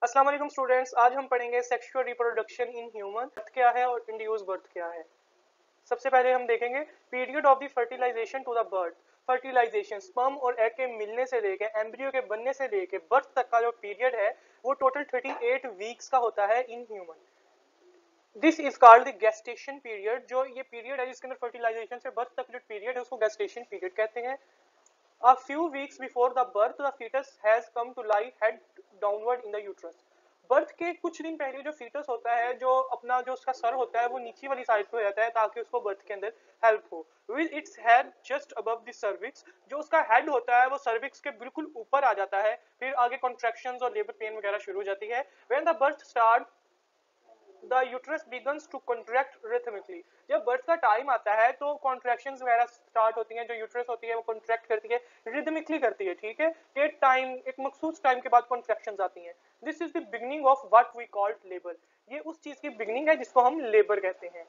अस्सलाम वालेकुम स्टूडेंट्स, आज हम पढ़ेंगे sexual reproduction in human. Birth क्या है और इंड्यूस बर्थ क्या है। सबसे पहले हम देखेंगे period of the fertilisation to the birth. Fertilisation sperm और एग के मिलने से लेके एम्ब्रियो के बनने से लेके बर्थ तक का जो पीरियड है वो टोटल 38 वीक्स का होता है in human. This is called the gestation period. जो ये पीरियड है जिसके अंदर फर्टिलाइजेशन से बर्थ तक जो पीरियड है उसको गेस्टेशन पीरियड कहते हैं। A few weeks before the birth, the fetus has come to lie head downward in the uterus. Birth के कुछ दिन पहले जो फीटस होता है, जो अपना जो उसका सर होता है वो नीचे वाली साइड पे हो जाता है ताकि उसको बर्थ के अंदर हेल्प हो। With its head just above the cervix, जो उसका हेड होता है वो सर्विक्स के बिल्कुल ऊपर आ जाता है। फिर आगे कॉन्ट्रैक्शंस और लेबर पेन वगैरह शुरू हो जाती है। When the birth start the uterus begins to contract rhythmically. जब बर्थ का टाइम आता है तो कॉन्ट्रैक्शंस वगैरह स्टार्ट होती हैं। जो यूट्रस होती है वो कॉन्ट्रैक्ट करती है, रिथमिकली करती है, ठीक है। एक टाइम, एक मखसूस टाइम के बाद कॉन्ट्रैक्शंस आती हैं। This is the beginning of what we called labour. ये उस चीज की बिगिनिंग है जिसको हम लेबर कहते हैं।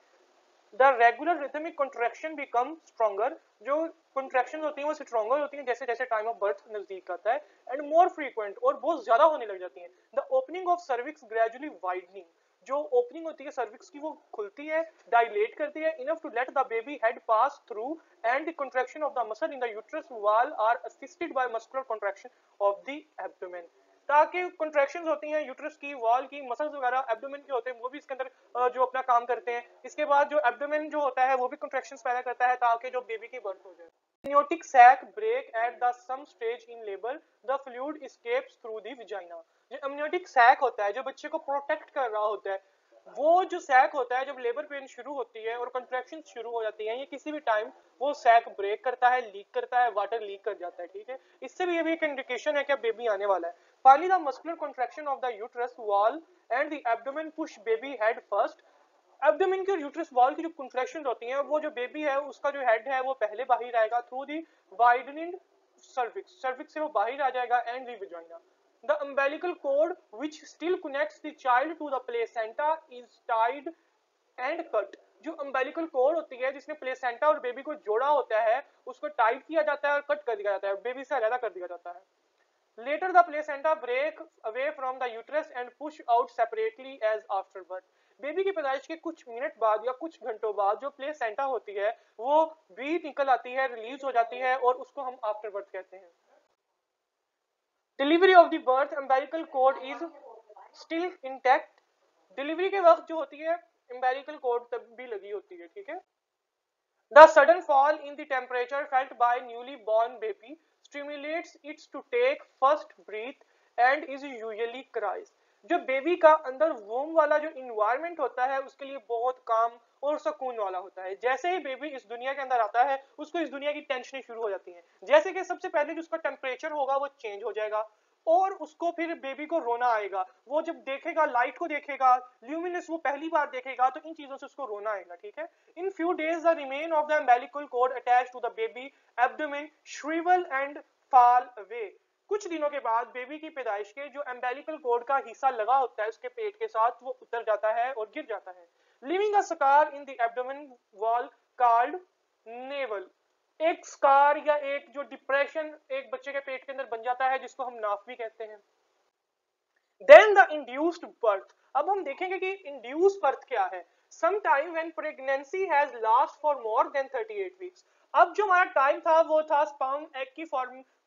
The regular rhythmic contraction become stronger. जो कॉन्ट्रैक्शन होती हैं वो स्ट्रॉन्गर होती हैं जैसे जैसे टाइम ऑफ बर्थ नजदीक आता है। एंड मोर फ्रीक्वेंट, और बहुत ज्यादा होने लग जाती हैं। The opening of cervix gradually widening. जो ओपनिंग होती है सर्विक्स की वो खुलती है, डायलेट करती है enough to let the baby head pass through, and the contraction of the muscle in the uterus wall are assisted by muscular contraction of the abdomen. ताकि कंट्रैक्शंस होती हैं यूट्रस की, वॉल की, मसल्स वगैरह abdomen के होते हैं वो भी इसके अंदर जो अपना काम करते हैं। इसके बाद जो एब्डोमेन जो होता है वो भी कंट्रैक्शंस पैदा करता है ताकि जो बेबी की बर्थ हो जाए। amniotic sac break at the some stage in labor, the fluid escapes through the vagina। जो amniotic sac होता है जो बच्चे को प्रोटेक्ट कर रहा होता है, वो जो सैक होता है जब लेबर पेन शुरू होती है और कंट्रैक्शन शुरू हो जाती है, ये किसी भी टाइम वो सैक ब्रेक करता है, लीक करता है, वाटर लीक कर जाता है, ठीक है। इससे भी ये भी एक इंडिकेशन है कि बेबी आने वाला है। Finally the muscular contraction of the uterus wall and the abdomen push baby head first. Abdomen की और यूट्रस वॉल की जो कंट्रैक्शन होती हैं वो जो बेबी है उसका जो हेड है वो पहले बाहर आएगा through the widening cervix, cervix से वो बाहर आ जाएगा and the vagina. The umbilical cord which still connects the child to the placenta is tied and cut। जो umbilical cord होती है जिसने प्लेसेंटा और बेबी को जोड़ा होता है उसको टाइट किया जाता है और कट कर दिया जाता है, बेबी से अलग कर दिया जाता है। Later the placenta break away from the uterus and push out separately as after birth। Baby की पैदाइश के कुछ मिनट बाद या कुछ घंटों बाद जो प्लेसेंटा होती है वो भी निकल आती है, रिलीज हो जाती है और उसको हम आफ्टर बर्थ कहते हैं। Delivery of the birth umbilical cord is still intact। Delivery के वक्त जो होती है umbilical cord तब भी लगी होती है, ठीक है। The sudden fall in the temperature felt by newly born baby stimulates it to take first breath and is usually cries। जो बेबी का अंदर वोम वाला जो इन्वायरमेंट होता है उसके लिए बहुत काम और सुकून वाला होता है। जैसे ही बेबी इस दुनिया के अंदर आता है उसको इस दुनिया की टेंशनें शुरू हो जाती हैं। जैसे कि सबसे पहले जो उसका टेम्परेचर होगा वो चेंज हो जाएगा और उसको फिर बेबी को रोना आएगा। वो जब देखेगा, लाइट को देखेगा, ल्यूमिनस वो पहली बार देखेगा तो इन चीजों से उसको रोना आएगा, ठीक है। In few days the remain of the umbilical cord attached to the baby abdomen shrivel and fall away। कुछ दिनों के बाद बेबी की पैदाइश के जो umbilical cord का हिस्सा लगा होता है उसके पेट के साथ वो उतर जाता है और गिर जाता है, leaving a scar in the abdomen wall called navel। एक स्कार या एक जो डिप्रेशन एक बच्चे के पेट के अंदर बन जाता है जिसको हम नाफ भी कहते हैं। Then the induced birth. अब हम देखेंगे कि इंड्यूस बर्थ क्या है। Some time when pregnancy has last for more than 38 weeks. अब जो हमारा टाइम था वो था स्पर्म एग की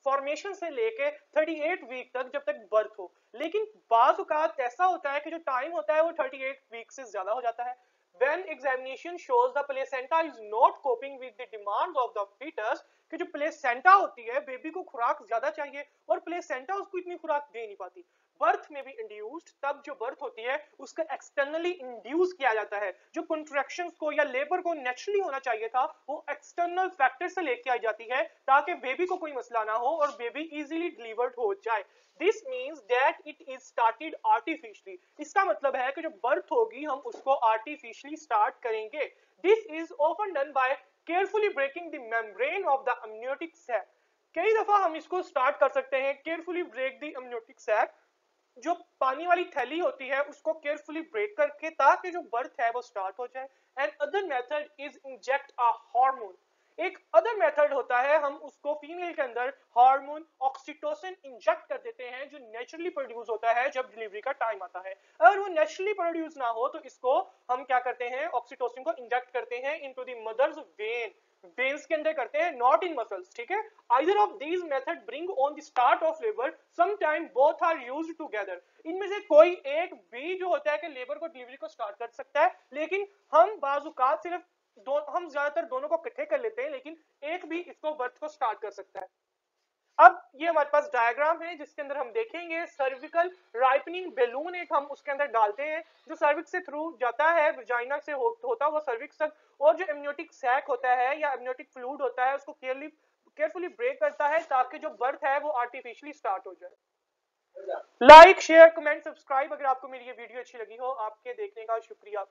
फॉर्मेशन से लेके 38 वीक तक जब तक बर्थ हो। लेकिन बाज़ औक़ात ऐसा होता है कि जो टाइम होता है वो 38 वीक से ज्यादा हो जाता है। When examination shows the placenta is not coping with the demands of the fetus, कि जो प्लेसेंटा होती है बेबी को खुराक ज्यादा चाहिए और प्लेसेंटा उसको इतनी खुराक दे नहीं पाती। बर्थ में भी इंड्यूस्ड, तब जो बर्थ होती है उसका एक्सटर्नली इंड्यूस किया जाता है। जो कंट्रैक्शंस को या लेबर को नेचुरली होना चाहिए था वो एक्सटर्नल फैक्टर से लेके आई जाती है ताकि बेबी को कोई मसला ना हो और बेबी इजीली डिलीवर्ड हो जाए। This means that it is started artificially. इसका मतलब है कि जो बर्थ होगी हम उसको आर्टिफिशियली स्टार्ट करेंगे। This is often done by carefully breaking the membrane of the amniotic sac। कई दफा हम इसको स्टार्ट कर सकते हैं carefully break the amniotic sac। जो पानी वाली थैली होती है उसको केयरफुली ब्रेक करके ताकि जो बर्थ है वो स्टार्ट हो जाए। And other method is inject a hormone. एक अदर मेथड होता है, हम उसको फीमेल के अंदर हार्मोन ऑक्सीटोसिन इंजेक्ट कर देते हैं जो नेचुरली प्रोड्यूस होता है जब डिलीवरी का टाइम आता है। अगर वो नेचुरली प्रोड्यूस ना हो तो इसको हम क्या करते हैं, ऑक्सीटोसिन को इंजेक्ट करते हैं into the mother's vein, veins के अंदर करते हैं, नॉट इन मसल्स, ठीक है। Either of these method bring on the start of labour, some time both are used together. इनमें से कोई एक भी जो होता है कि लेबर को डिलीवरी को स्टार्ट कर सकता है, लेकिन हम बाजुकात सिर्फ हम ज्यादातर दोनों को इकट्ठे कर लेते हैं, लेकिन एक भी इसको बर्थ को स्टार्ट कर सकता है। अब ये हमारे पास डायग्राम है जिसके अंदर हम देखेंगे सर्विकल राइपनिंग बैलून एक हम उसके अंदर डालते हैं जो सर्विक्स से थ्रू जाता है, वजाइना से होता हुआ सर्विक्स तक, और जो एमनियोटिक सैक होता है या एमनियोटिक फ्लूइड होता है उसको केयरफुली ब्रेक करता है ताकि जो बर्थ है वो आर्टिफिशियली स्टार्ट हो जाए। लाइक शेयर कमेंट सब्सक्राइब अगर आपको मेरी ये वीडियो अच्छी लगी हो। आपके देखने का शुक्रिया।